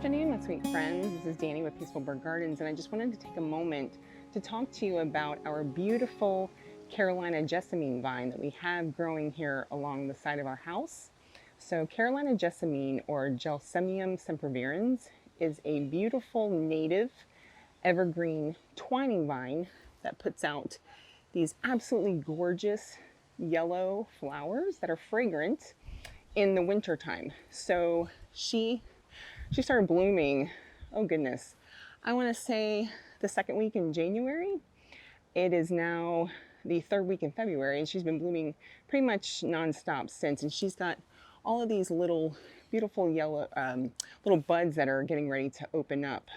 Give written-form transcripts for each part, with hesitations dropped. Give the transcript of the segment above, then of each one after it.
afternoon, my sweet friends. This is Dani with Peaceful Bird Gardens, and I just wanted to take a moment to talk to you about our beautiful Carolina Jessamine vine that we have growing here along the side of our house. So Carolina Jessamine, or Gelsemium sempervirens, is a beautiful native evergreen twining vine that puts out these absolutely gorgeous yellow flowers that are fragrant in the winter time. So she started blooming, oh goodness, I want to say the second week in January. It is now the third week in February, and she's been blooming pretty much nonstop since. And she's got all of these little beautiful yellow little buds that are getting ready to open up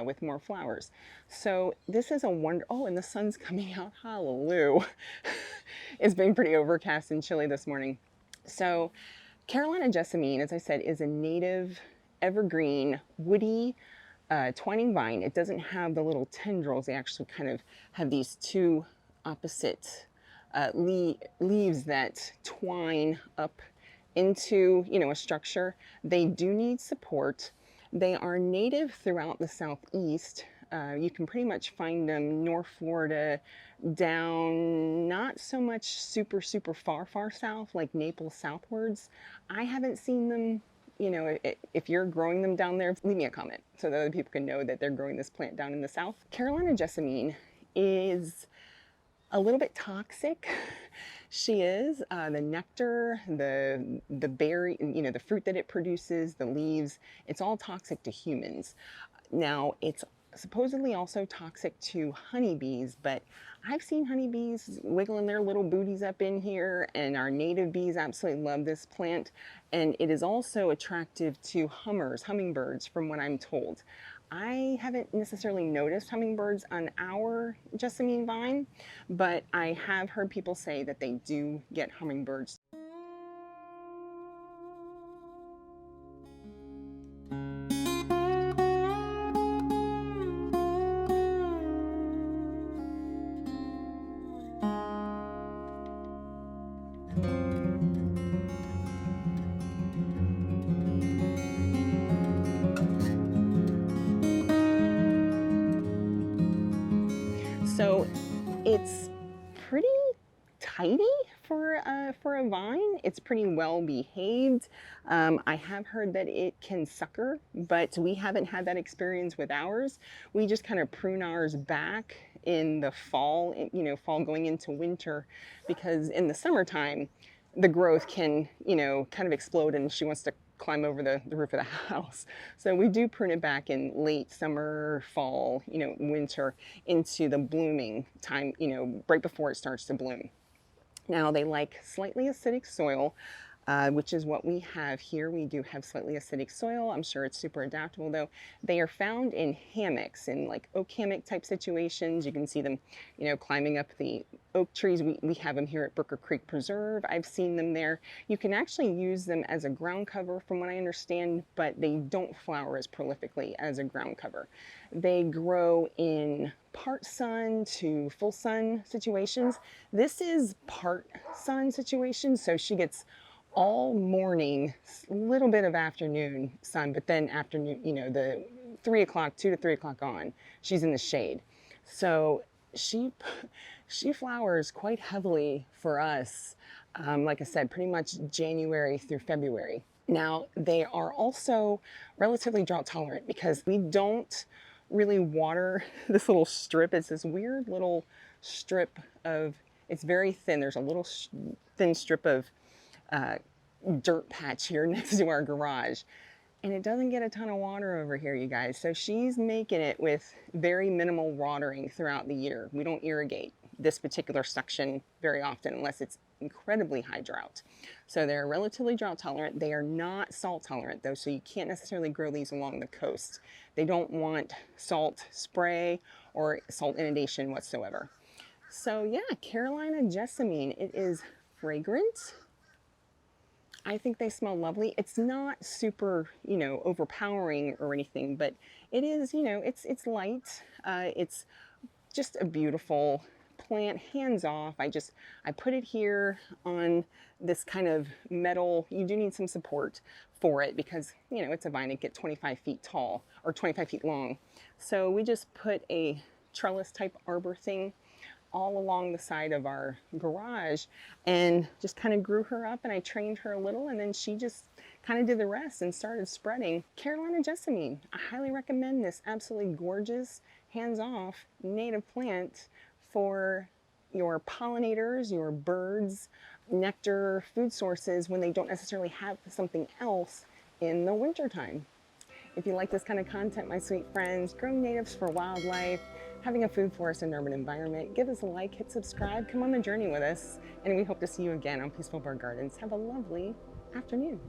with more flowers. So this is a wonder. Oh, and the sun's coming out. Hallelujah. It's been pretty overcast and chilly this morning. So Carolina Jessamine, as I said, is a native evergreen woody twining vine. It doesn't have the little tendrils. They actually kind of have these two opposite leaves that twine up into, a structure. They do need support. They are native throughout the Southeast. You can pretty much find them North Florida down, not so much super far south, like Naples southwards. I haven't seen them. If you're growing them down there, leave me a comment so that other people can know that they're growing this plant down in the south. Carolina Jessamine is a little bit toxic. She is. The nectar, the berry, the fruit that it produces, the leaves, it's all toxic to humans. Now, it's supposedly also toxic to honeybees, but I've seen honeybees wiggling their little booties up in here, and our native bees absolutely love this plant. And it is also attractive to hummingbirds, from what I'm told. I haven't necessarily noticed hummingbirds on our jessamine vine, but I have heard people say that they do get hummingbirds. So it's pretty tidy for a vine. It's pretty well behaved. I have heard that it can sucker, but we haven't had that experience with ours. We just kind of prune ours back in the fall, fall going into winter, because in the summertime, the growth can, kind of explode, and she wants to climb over the roof of the house. So we do prune it back in late summer, fall, winter, into the blooming time, right before it starts to bloom. Now, they like slightly acidic soil, which is what we have here. We do have slightly acidic soil. I'm sure it's super adaptable, though. They are found in hammocks, in like oak hammock type situations. You can see them, climbing up the oak trees. We have them here at Brooker Creek Preserve. I've seen them there. You can actually use them as a ground cover, from what I understand, but they don't flower as prolifically as a ground cover. They grow in part sun to full sun situations. This is part sun situation, so she gets all morning, a little bit of afternoon sun, but then afternoon, the 2 to 3 o'clock on, she's in the shade. So she flowers quite heavily for us, like I said, pretty much January through February. Now, they are also relatively drought tolerant because we don't really water this little strip. It's this weird little strip of, it's very thin. There's a little thin strip of dirt patch here next to our garage, and it doesn't get a ton of water over here, you guys. So she's making it with very minimal watering throughout the year. We don't irrigate this particular section very often unless it's incredibly high drought. So they're relatively drought tolerant. They are not salt tolerant, though, so you can't necessarily grow these along the coast. They don't want salt spray or salt inundation whatsoever. So yeah, Carolina Jessamine, it is fragrant. I think they smell lovely. It's not super, overpowering or anything, but it is, it's light. It's just a beautiful plant hands off. I put it here on this kind of metal. You do need some support for it because, you know, it's a vine. It gets 25 feet tall or 25 feet long. So we just put a trellis type arbor thing all along the side of our garage and just kind of grew her up, and I trained her a little, and then she just kind of did the rest and started spreading. Carolina Jessamine, I highly recommend this. Absolutely gorgeous, hands-off native plant for your pollinators, your birds, nectar, food sources when they don't necessarily have something else in the wintertime. If you like this kind of content, my sweet friends, growing natives for wildlife, having a food forest and urban environment, give us a like, hit subscribe, come on the journey with us, and we hope to see you again on Peaceful Bird Gardens. Have a lovely afternoon.